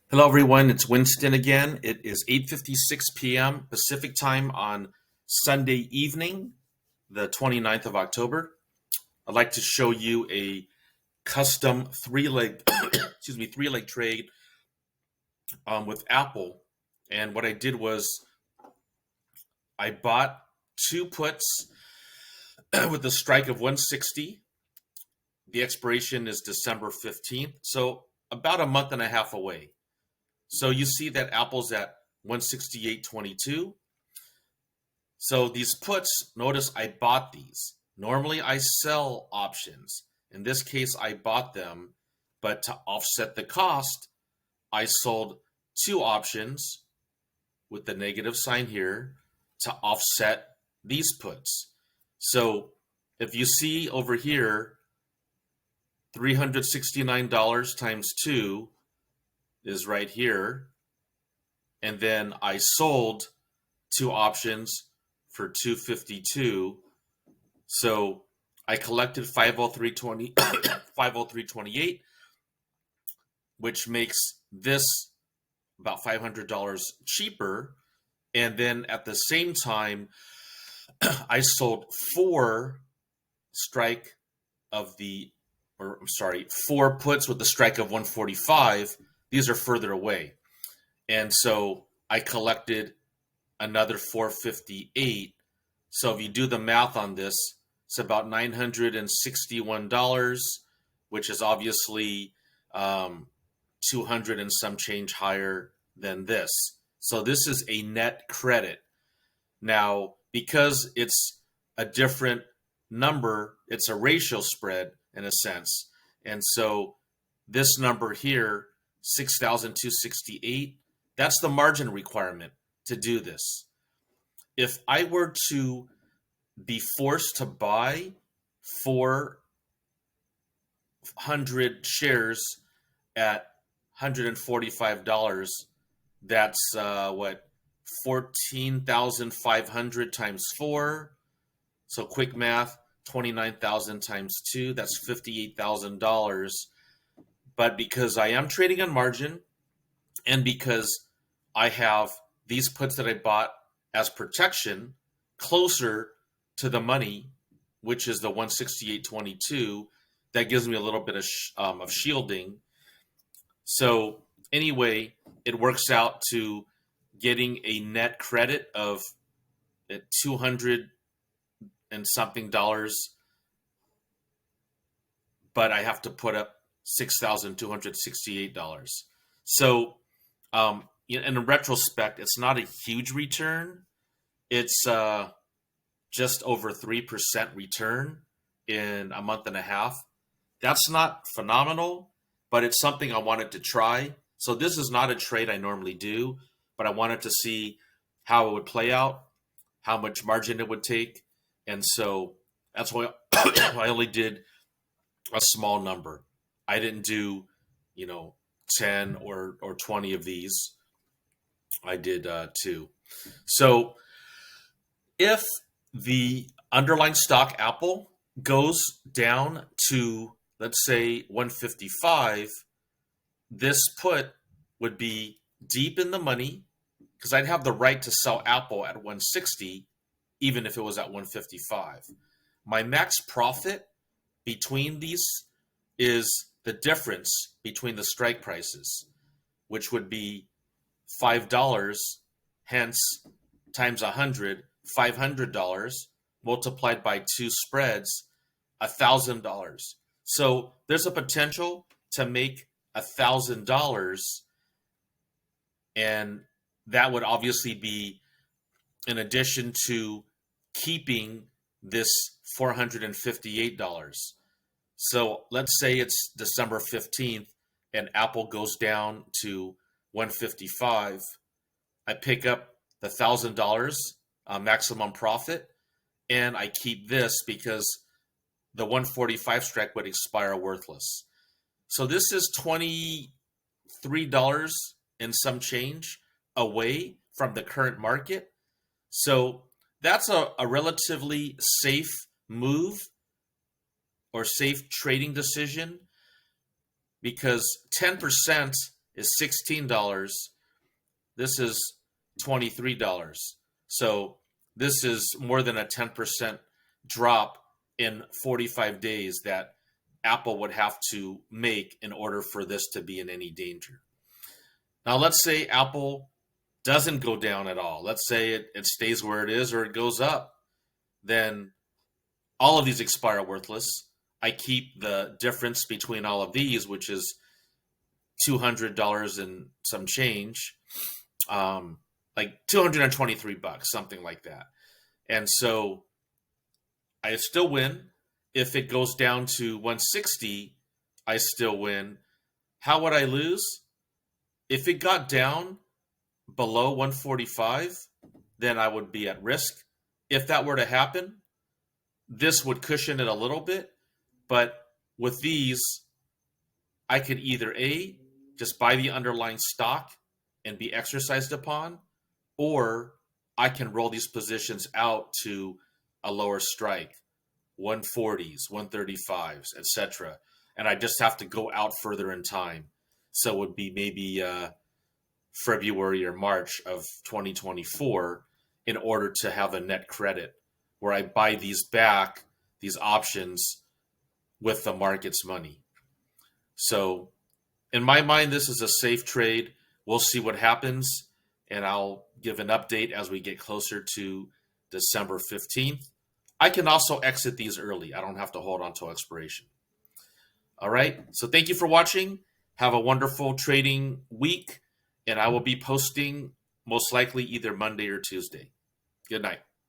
Hello, everyone. It's Winston again. It is 8:56 p.m. Pacific time on Sunday evening, the 29th of October. I'd like to show you a custom three-leg, three-leg trade with Apple. And what I did was I bought two puts with a strike of 160. The expiration is December 15th, so about a month and a half away. So you see that Apple's at 168.22. So these puts, notice I bought these. Normally I sell options. In this case, I bought them, but to offset the cost, I sold two options with the negative sign here to offset these puts. So if you see over here, $369 times 2 is right here. And then I sold two options for 252. So I collected 503.20 503.28, which makes this about $500 cheaper. And then at the same time, I sold four puts with the strike of 145. These are further away. And so I collected another 458. So if you do the math on this, it's about $961, which is obviously 200 and some change higher than this. So this is a net credit. Now, because it's a different number, it's a ratio spread in a sense. And so this number here, 6,268, that's the margin requirement to do this. If I were to be forced to buy 400 shares at $145, that's 14,500 times 4. So quick math, 29,000 times 2, that's $58,000. But because I am trading on margin and because I have these puts that I bought as protection closer to the money, which is the 168.22, that gives me a little bit of shielding. So anyway, it works out to getting a net credit of $200 and something dollars, but I have to put up $6,268. So in retrospect, it's not a huge return. It's just over 3% return in a month and a half. That's not phenomenal, but it's something I wanted to try. So this is not a trade I normally do, but I wanted to see how it would play out, how much margin it would take. And so that's why I only did a small number. I didn't do, 10 or 20 of these. I did 2. So if the underlying stock Apple goes down to, let's say, 155, this put would be deep in the money because I'd have the right to sell Apple at 160, even if it was at 155. My max profit between these is the difference between the strike prices, which would be $5, hence times 100, $500 multiplied by 2 spreads, $1,000. So there's a potential to make $1,000, and that would obviously be in addition to keeping this $458. So let's say it's December 15th and Apple goes down to 155. I pick up the $1,000 maximum profit, and I keep this because the 145 strike would expire worthless. So this is $23 and some change away from the current market. So that's a relatively safe move or safe trading decision because 10% is $16. This is $23. So this is more than a 10% drop in 45 days that Apple would have to make in order for this to be in any danger. Now, let's say Apple doesn't go down at all. Let's say it stays where it is or it goes up. Then all of these expire worthless. I keep the difference between all of these, which is $200 and some change, like $223, something like that. And so I still win. If it goes down to 160, I still win. How would I lose? If it got down below 145, then I would be at risk. If that were to happen, this would cushion it a little bit. But with these, I could either A, just buy the underlying stock and be exercised upon, or I can roll these positions out to a lower strike, 140s, 135s, etc. And I just have to go out further in time. So it would be maybe February or March of 2024 in order to have a net credit where I buy these back, these options, with the market's money. So in my mind, this is a safe trade. We'll see what happens, and I'll give an update as we get closer to December 15th. I can also exit these early. I don't have to hold on till expiration. All right. So thank you for watching. Have a wonderful trading week, and I will be posting most likely either Monday or Tuesday. Good night.